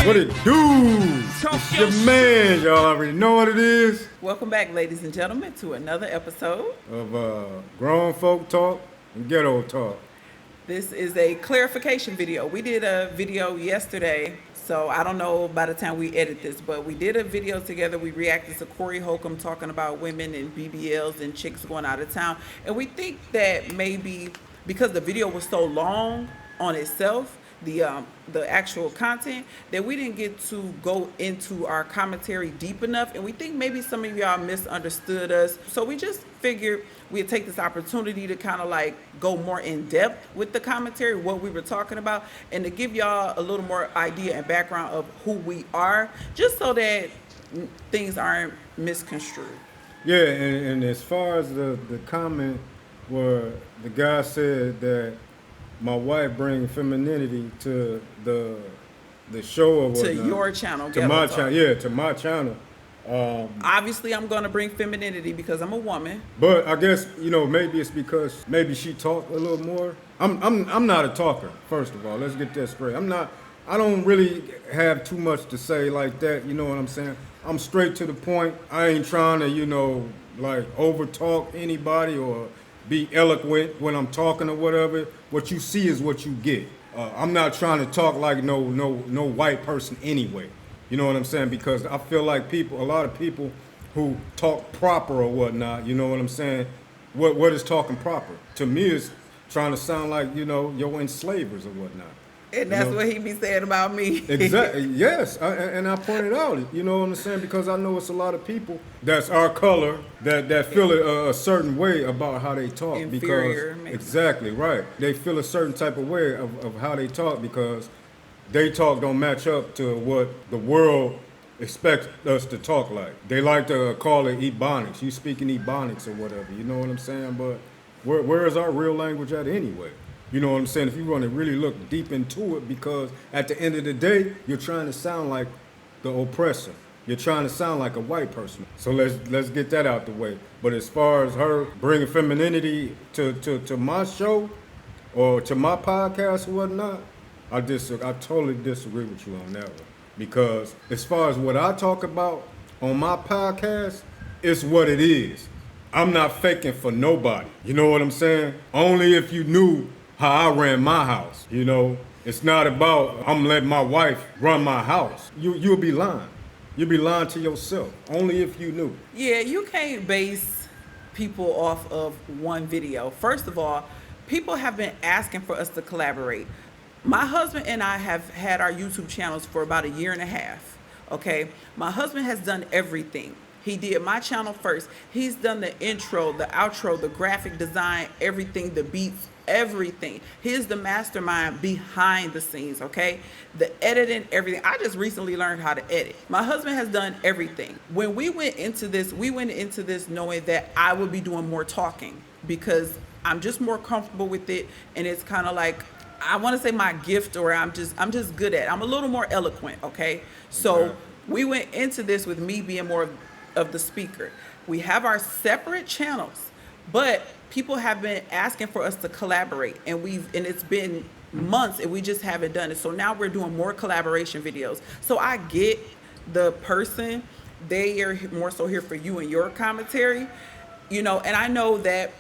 What it do? It's your man, y'all already know what it is. Welcome back, ladies and gentlemen, to another episode Of grown folk talk and ghetto talk. This is a clarification video. We did a video yesterday, so I don't know by the time we edit this, but we did a video together. We reacted to Corey Holcomb talking about women and BBLs and chicks going out of town. And we think that maybe because the video was so long on itself, the actual content, that we didn't get to go into our commentary deep enough, and we think maybe some of y'all misunderstood us. So we just figured we'd take this opportunity to kind of like go more in depth with the commentary, what we were talking about, and to give y'all a little more idea and background of who we are, just so that things aren't misconstrued. Yeah, and as far as the comment where the guy said that my wife bring femininity to the show or whatnot. To your channel. To my channel, yeah, to my channel. Obviously, I'm going to bring femininity because I'm a woman. But I guess, maybe it's because maybe she talked a little more. I'm not a talker, first of all. Let's get that straight. I don't really have too much to say like that, you know what I'm saying? I'm straight to the point. I ain't trying to, over talk anybody or be eloquent when I'm talking or whatever. What you see is what you get. I'm not trying to talk like no white person anyway. You know what I'm saying? Because I feel like a lot of people who talk proper or whatnot, you know what I'm saying? What is talking proper? To me, it's trying to sound like, your enslavers or whatnot. And that's what he be saying about me. Exactly. Yes. And I pointed out, you know what I'm saying? Because I know it's a lot of people that's our color that feel a certain way about how they talk. Inferior, because maybe. Exactly, right. They feel a certain type of way of how they talk because they talk don't match up to what the world expects us to talk like. They like to call it Ebonics. You speaking Ebonics or whatever. You know what I'm saying? But where is our real language at anyway? You know what I'm saying? If you want to really look deep into it, because at the end of the day, you're trying to sound like the oppressor. You're trying to sound like a white person. So let's get that out the way. But as far as her bringing femininity to my show or to my podcast or whatnot, I totally disagree with you on that one. Because as far as what I talk about on my podcast, it's what it is. I'm not faking for nobody. You know what I'm saying? Only if you knew how I ran my house, It's not about I'm letting my wife run my house. You'll be lying. You'll be lying to yourself. Only if you knew. Yeah, you can't base people off of one video. First of all, people have been asking for us to collaborate. My husband and I have had our YouTube channels for about a year and a half, okay? My husband has done everything. He did my channel first. He's done the intro, the outro, the graphic design, everything, the beats, everything. He's the mastermind behind the scenes, okay? The editing, everything. I just recently learned how to edit. My husband has done everything. When we went into this knowing that I would be doing more talking because I'm just more comfortable with it, and it's kind of like, I want to say my gift, or I'm just good at it. I'm a little more eloquent, okay? So we went into this with me being more of the speaker. We have our separate channels, but people have been asking for us to collaborate, and it's been months and we just haven't done it. So now we're doing more collaboration videos. So I get the person, they are more so here for you and your commentary, and I know that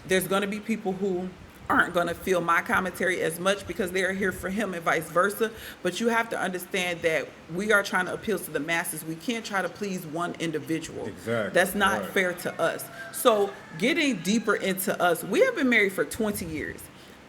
there's going to be people who aren't going to feel my commentary as much because they're here for him and vice versa. But you have to understand that we are trying to appeal to the masses. We can't try to please one individual. Exactly. That's not fair to us. So getting deeper into us, we have been married for 20 years.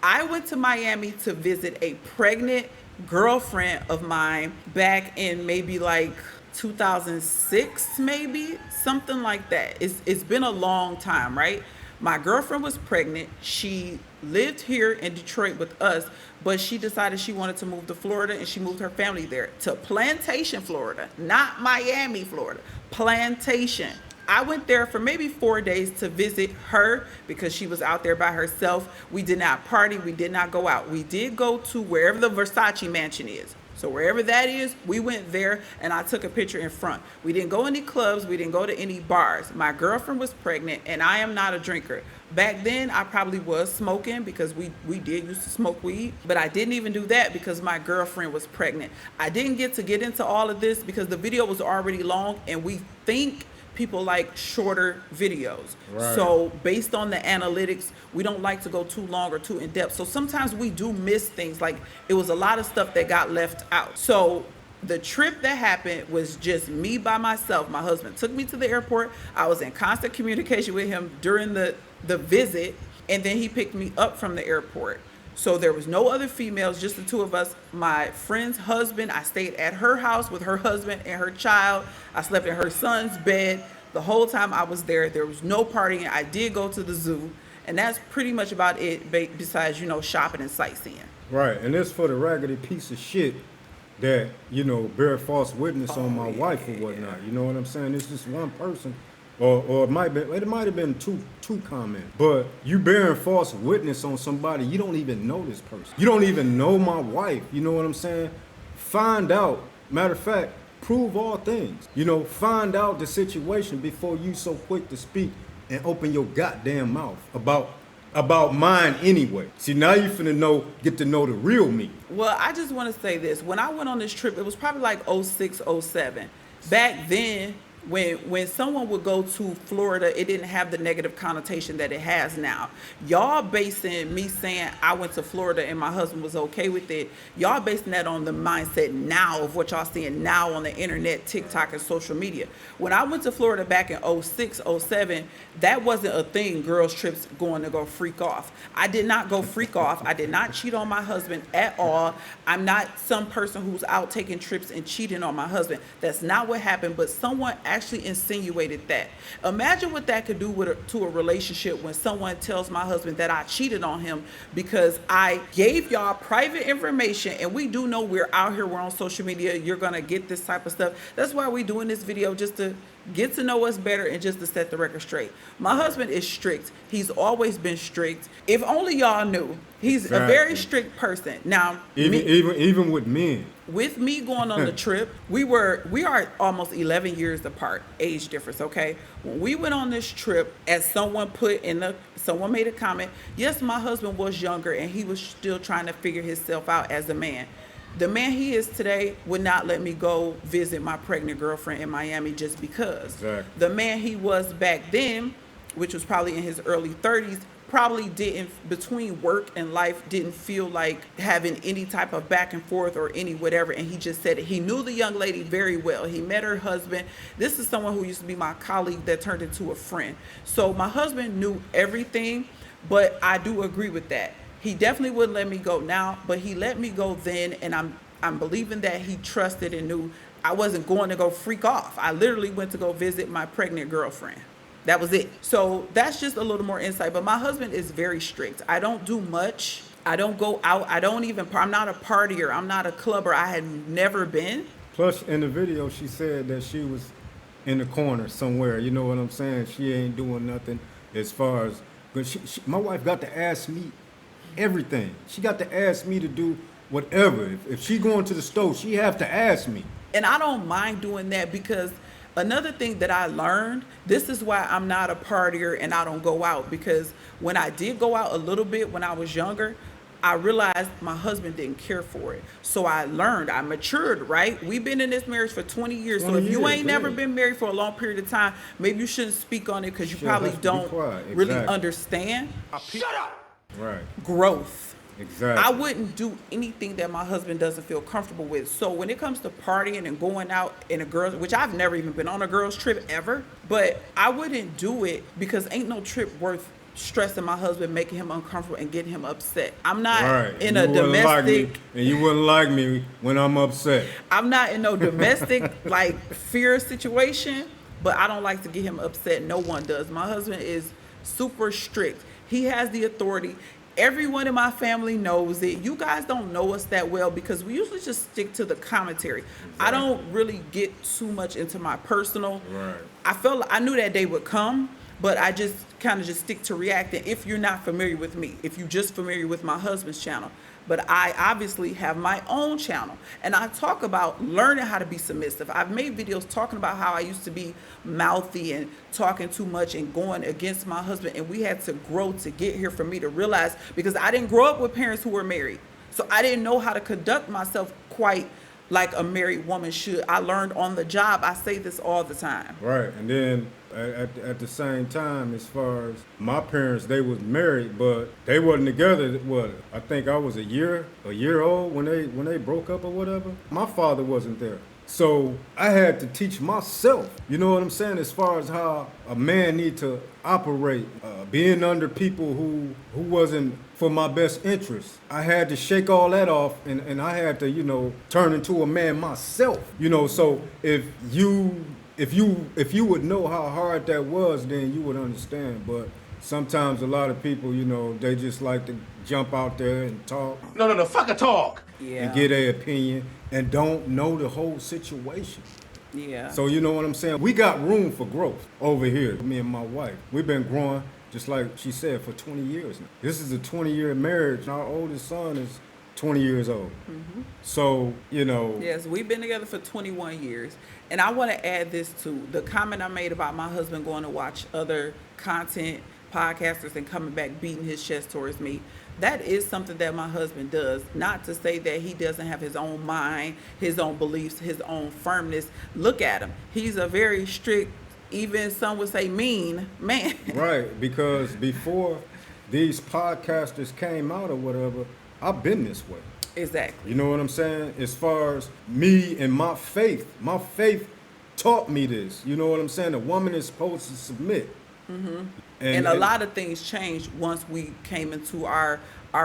I went to Miami to visit a pregnant girlfriend of mine back in maybe like 2006, maybe something like that. It's been a long time, right? My girlfriend was pregnant. She lived here in Detroit with us, but she decided she wanted to move to Florida, and she moved her family there to Plantation, Florida, not Miami, Florida. Plantation. I went there for maybe 4 days to visit her because she was out there by herself. We did not party. We did not go out. We did go to wherever the Versace mansion is. So wherever that is, we went there and I took a picture in front. We didn't go any clubs. We didn't go to any bars. My girlfriend was pregnant and I am not a drinker. Back then, I probably was smoking because we did used to smoke weed, but I didn't even do that because my girlfriend was pregnant. I didn't get to get into all of this because the video was already long and we think people like shorter videos. Right. So based on the analytics, we don't like to go too long or too in depth. So sometimes we do miss things. Like it was a lot of stuff that got left out. So the trip that happened was just me by myself. My husband took me to the airport. I was in constant communication with him during the visit, and then he picked me up from the airport. So there was no other females, just the two of us. My friend's husband, I stayed at her house with her husband and her child. I slept in her son's bed the whole time I was there. There was no partying. I did go to the zoo, and that's pretty much about it, besides, shopping and sightseeing. Right, and this for the raggedy piece of shit that, bear false witness on my wife or whatnot. You know what I'm saying? It's just one person. Or it might have been two comments. But you bearing false witness on somebody, you don't even know this person. You don't even know my wife. You know what I'm saying? Find out. Matter of fact, prove all things. Find out the situation before you so quick to speak and open your goddamn mouth about mine anyway. See, now you finna get to know the real me. Well, I just want to say this. When I went on this trip, it was probably like 06, 07. Back then, when someone would go to Florida, it didn't have the negative connotation that it has now. Y'all basing me saying I went to Florida and my husband was okay with it, y'all basing that on the mindset now of what y'all seeing now on the internet, TikTok, and social media. When I went to Florida back in 06, 07, that wasn't a thing, girls trips going to go freak off. I did not go freak off. I did not cheat on my husband at all. I'm not some person who's out taking trips and cheating on my husband. That's not what happened, but someone actually insinuated that. Imagine what that could do to a relationship when someone tells my husband that I cheated on him because I gave y'all private information, and we do know we're out here, we're on social media, you're gonna get this type of stuff. That's why we're doing this video, just to get to know us better and just to set the record straight. My husband is strict. He's always been strict. If only y'all knew. He's a very strict person. Now, even with men. With me going on the trip, we are almost 11 years apart, age difference, okay? When we went on this trip, as someone made a comment, yes, my husband was younger and he was still trying to figure himself out as a man. The man he is today would not let me go visit my pregnant girlfriend in Miami just because. Exactly. The man he was back then, which was probably in his early 30s, probably didn't, between work and life, didn't feel like having any type of back and forth or any whatever. And he just said it. He knew the young lady very well. He met her husband. This is someone who used to be my colleague that turned into a friend. So my husband knew everything, but I do agree with that. He definitely wouldn't let me go now, but he let me go then, and I'm believing that he trusted and knew I wasn't going to go freak off. I literally went to go visit my pregnant girlfriend. That was it. So that's just a little more insight. But my husband is very strict. I don't do much. I don't go out. I'm not a partier. I'm not a clubber. I had never been. Plus, in the video, she said that she was in the corner somewhere. You know what I'm saying? She ain't doing nothing as far as... my wife got to ask me everything. She got to ask me to do whatever. If she going to the store, she have to ask me. And I don't mind doing that because another thing that I learned, this is why I'm not a partier and I don't go out, because when I did go out a little bit when I was younger, I realized my husband didn't care for it. So I learned, I matured, right? We've been in this marriage for 20 years. So if you ain't never been married for a long period of time, maybe you shouldn't speak on it because you probably don't really understand. Shut up! Right. Growth. Exactly. I wouldn't do anything that my husband doesn't feel comfortable with. So when it comes to partying and going out in a girl's, which I've never even been on a girl's trip ever, but I wouldn't do it because ain't no trip worth stressing my husband, making him uncomfortable and getting him upset. I'm not in a domestic... and you wouldn't like me when I'm upset. I'm not in no domestic fear situation, but I don't like to get him upset. No one does. My husband is super strict. He has the authority. Everyone in my family knows it. You guys don't know us that well because we usually just stick to the commentary. Exactly. I don't really get too much into my personal. Right. I knew that day would come, but I just kind of just stick to reacting. If you're not familiar with me, if you're just familiar with my husband's channel, but I obviously have my own channel. And I talk about learning how to be submissive. I've made videos talking about how I used to be mouthy and talking too much and going against my husband. And we had to grow to get here for me to realize, because I didn't grow up with parents who were married. So I didn't know how to conduct myself quite like a married woman should. I learned on the job. I say this all the time. Right, and then at the same time, as far as my parents, they was married, but they wasn't together. What, I think I was a year old when they broke up or whatever. My father wasn't there, so I had to teach myself. You know what I'm saying? As far as how a man need to operate, being under people who wasn't for my best interest. I had to shake all that off, and I had to, you know, turn into a man myself. You know, so if you would know how hard that was, then you would understand. But sometimes a lot of people, you know, they just like to jump out there and talk. No, fuck a talk. Yeah. And get their opinion and don't know the whole situation. Yeah. So you know what I'm saying? We got room for growth over here, me and my wife. We've been growing, just like she said, for 20 years now. This is a 20-year marriage. Our oldest son is 20 years old. Mm-hmm. So, you know. Yes, we've been together for 21 years. And I want to add this too. The comment I made about my husband going to watch other content podcasters and coming back beating his chest towards me. That is something that my husband does. Not to say that he doesn't have his own mind, his own beliefs, his own firmness. Look at him. He's a very strict, even some would say mean man. Right, because before these podcasters came out or whatever, I've been this way. Exactly. You know what I'm saying? As far as me and my faith taught me this. You know what I'm saying? A woman is supposed to submit. Mm-hmm. And a lot of things changed once we came into our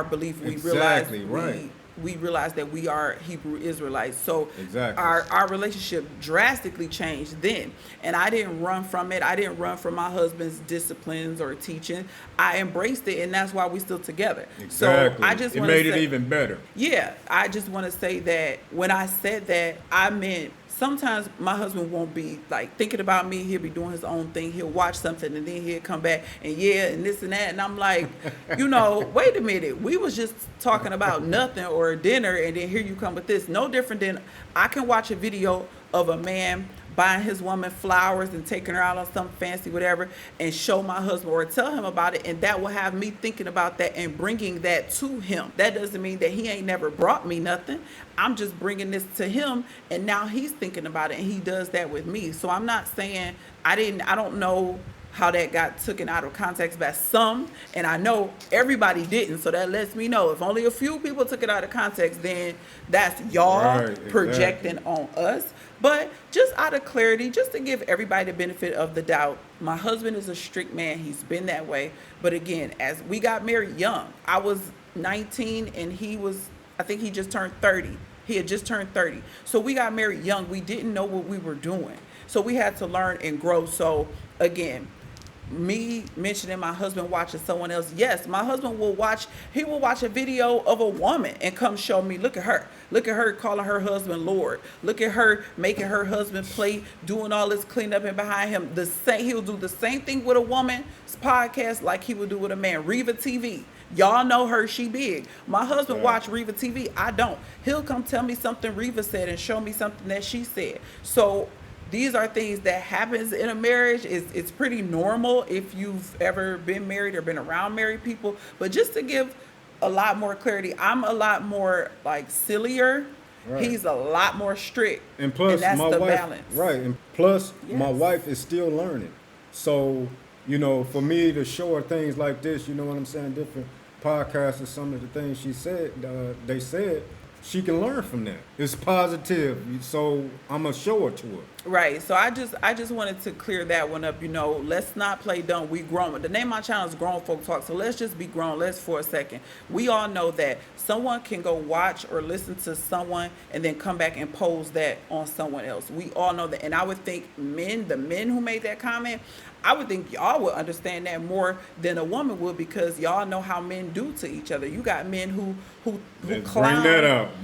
belief. We exactly, realized right. we realized that we are Hebrew Israelites. So exactly. our relationship drastically changed then. And I didn't run from it. I didn't run from my husband's disciplines or teaching. I embraced it, and that's why we're still together. Exactly. So I just it want to made say, it even better. Yeah, I just want to say that when I said that, I meant sometimes my husband won't be like thinking about me. He'll be doing his own thing. He'll watch something and then he'll come back and and this and that. And I'm like, you know, wait a minute. We was just talking about nothing or dinner, and then here you come with this. No different than I can watch a video of a man buying his woman flowers and taking her out on something fancy, whatever, and show my husband or tell him about it, and that will have me thinking about that and bringing that to him. That doesn't mean that he ain't never brought me nothing. I'm just bringing this to him, and now he's thinking about it, and he does that with me. So I'm not saying I don't know how that got taken out of context by some, and I know everybody didn't, so that lets me know if only a few people took it out of context, then that's y'all projecting on us. But just out of clarity, just to give everybody the benefit of the doubt, my husband is a strict man. He's been that way. But again, as we got married young, I was 19 and I think he just turned 30. He had just turned 30. So we got married young. We didn't know what we were doing. So we had to learn and grow. So again, me mentioning my husband watching someone else, yes, my husband will watch a video of a woman and come show me, look at her calling her husband Lord, look at her making her husband play, doing all this cleanup and behind him. He'll do the same thing with a woman's podcast like he would do with a man. Reva TV, y'all know her, she big. My husband watch Reva TV, I don't. He'll come tell me something Reva said and show me something that she said. So these are things that happens in a marriage. It's pretty normal if you've ever been married or been around married people. But just to give a lot more clarity, I'm a lot more like sillier. Right. He's a lot more strict. And plus, that's my the wife, balance. right? And plus, Yes. my wife is still learning. So, you know, for me to show her things like this, you know what I'm saying, different podcasts and some of the things they said, she can learn from that. It's positive, so I'm gonna show it to her. Right. So I just wanted to clear that one up. You know, let's not play dumb. We grown. The name of my channel is Grown Folk Talk. So let's just be grown. Let's for a second. We all know that someone can go watch or listen to someone and then come back and pose that on someone else. We all know that. And I would think the men who made that comment, I would think y'all would understand that more than a woman would, because y'all know how men do to each other. You got men who clown.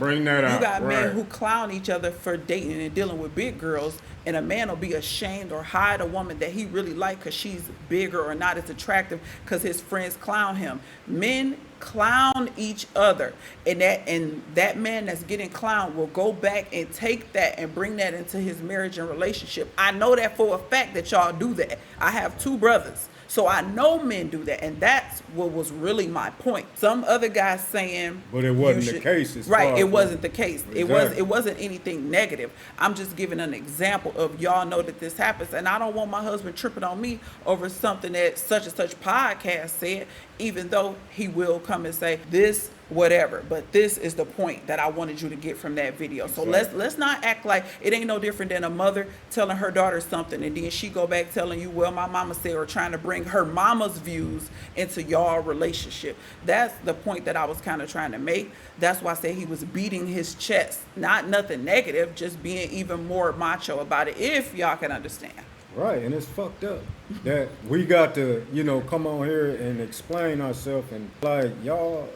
Bring that out. You got right. men who clown each other for dating and dealing with big girls, and a man will be ashamed or hide a woman that he really likes because she's bigger or not as attractive because his friends clown him. Men clown each other, and that man that's getting clowned will go back and take that and bring that into his marriage and relationship. I know that for a fact that y'all do that. I have 2 brothers, so I know men do that, and that's what was really my point. Some other guys saying, but it wasn't the case. Right, it wasn't the case. Exactly. It wasn't anything negative. I'm just giving an example of, y'all know that this happens, and I don't want my husband tripping on me over something that such and such podcast said, even though he will come and say this, whatever. But this is the point that I wanted you to get from that video. So Exactly. let's not act like it ain't no different than a mother telling her daughter something, and then she go back telling you, well, my mama said, or trying to bring her mama's views into y'all relationship. That's the point that I was kind of trying to make. That's why I said he was beating his chest. Not nothing negative, just being even more macho about it, if y'all can understand. Right, and it's fucked up that we got to, come on here and explain ourselves, and like y'all,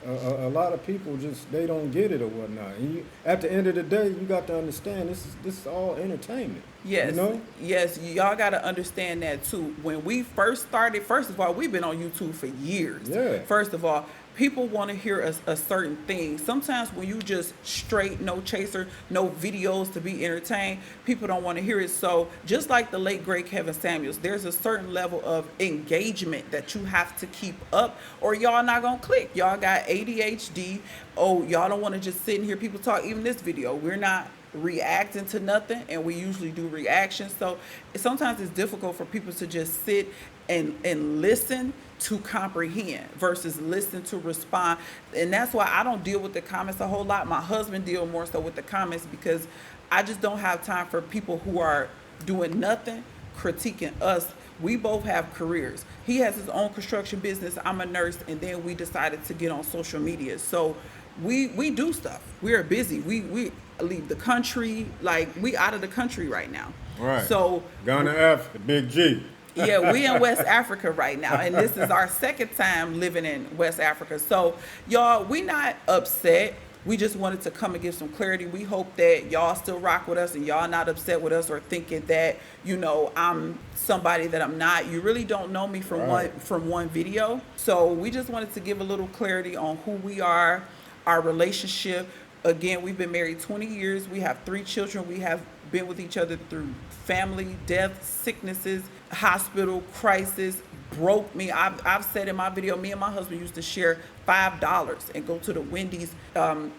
a lot of people just, they don't get it or whatnot. And at the end of the day, you got to understand this is all entertainment. Yes, You know? yes, y'all got to understand that too. When we first started, first of all, we've been on YouTube for years. Yeah. First of all, people want to hear a certain thing. Sometimes when you just straight, no chaser, no videos to be entertained, people don't want to hear it. So just like the late great Kevin Samuels, there's a certain level of engagement that you have to keep up, or y'all not gonna click. Y'all got ADHD. Oh, y'all don't want to just sit and hear people talk. Even this video, we're not reacting to nothing, and we usually do reactions. So sometimes it's difficult for people to just sit and listen to comprehend versus listen to respond. And that's why I don't deal with the comments a whole lot. My husband deals more so with the comments, because I just don't have time for people who are doing nothing critiquing us. We both have careers. He has his own construction business, I'm a nurse, and then we decided to get on social media. So we do stuff. We're busy. We leave the country, like we out of the country right now. Right. So Ghana Africa, Big G. yeah, we in West Africa right now, and this is our second time living in West Africa. So y'all, we not upset. We just wanted to come and give some clarity. We hope that y'all still rock with us and y'all not upset with us or thinking that, I'm somebody that I'm not. You really don't know me from Right. one video. So we just wanted to give a little clarity on who we are, our relationship. Again, we've been married 20 years. We have 3 children. We have been with each other through family, death, sicknesses, hospital, crisis, broke me. I've said in my video, me and my husband used to share $5 and go to the Wendy's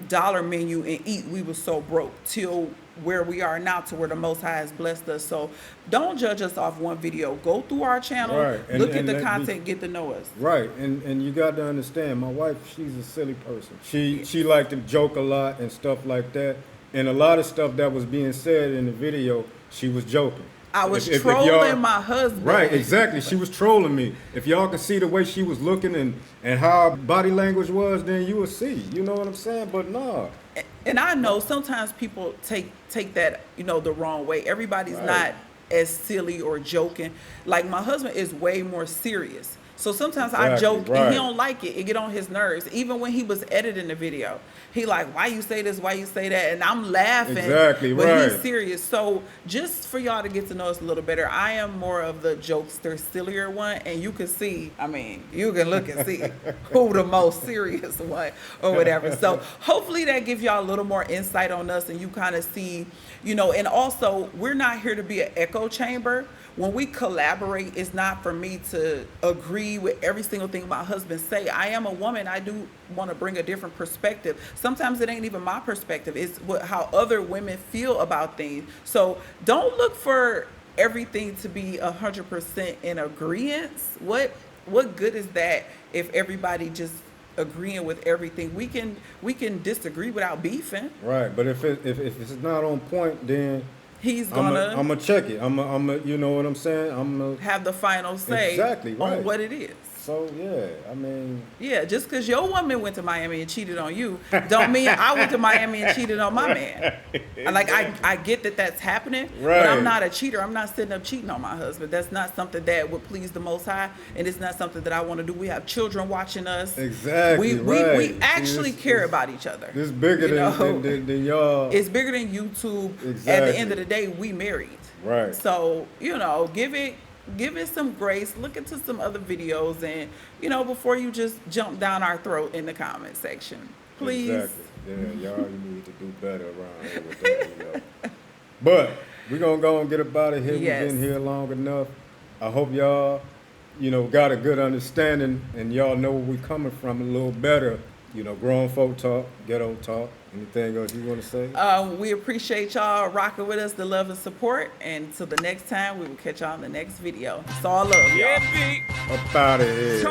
dollar menu and eat. We were so broke till where we are now, to where the Most High has blessed us. So don't judge us off one video. Go through our channel, Right. look at And the let me- content, get to know us. Right, and you got to understand, my wife, she's a silly person. She liked to joke a lot and stuff like that, and a lot of stuff that was being said in the video, she was joking. I was If y'all- trolling my husband. Right, exactly. She was trolling me. If y'all can see the way she was looking and how her body language was, then you will see. You know what I'm saying? But nah. And I know sometimes people take that, the wrong way. Everybody's Right. not as silly or joking. Like my husband is way more serious. So sometimes I Exactly, joke and right. he don't like it. It get on his nerves. Even when he was editing the video, he like, why you say this? Why you say that? And I'm laughing. Exactly, but right. he's serious. So just for y'all to get to know us a little better, I am more of the jokester, sillier one. And you can see, you can look and see who the most serious one or whatever. So hopefully that gives y'all a little more insight on us, and you kind of see, and also we're not here to be an echo chamber. When we collaborate, it's not for me to agree with every single thing my husband say. I am a woman. I do want to bring a different perspective. Sometimes it ain't even my perspective. It's how other women feel about things. So don't look for everything to be 100% in agreement. What good is that if everybody just agreeing with everything? We can disagree without beefing. Right, but if it's not on point, then He's I'm gonna gonna check it. I'm you know what I'm saying? I'm gonna. have the final say Exactly, right. on what it is. So yeah, Yeah, just because your woman went to Miami and cheated on you, don't mean I went to Miami and cheated on my man. Like I get that that's happening, but I'm Right. not a cheater. I'm not sitting up cheating on my husband. That's not something that would please the Most High, and it's not something that I want to do. We have children watching us. Exactly, We right. actually See, care this- about each other. this bigger You know? than y'all. It's bigger than YouTube. At Exactly. the end of the day, we married. Right. So, give it give it some grace. Look into some other videos, and before you just jump down our throat in the comment section, please. Exactly. Yeah, y'all, you need to do better around here with that. But we're gonna go and get up out of here. Yes. We've been here long enough. I hope y'all, got a good understanding and y'all know where we coming from a little better. Grown folk talk, ghetto talk. Anything else you want to say? We appreciate y'all rocking with us, the love and support. And until the next time, we will catch y'all in the next video. It's all love, y'all. Up out of here.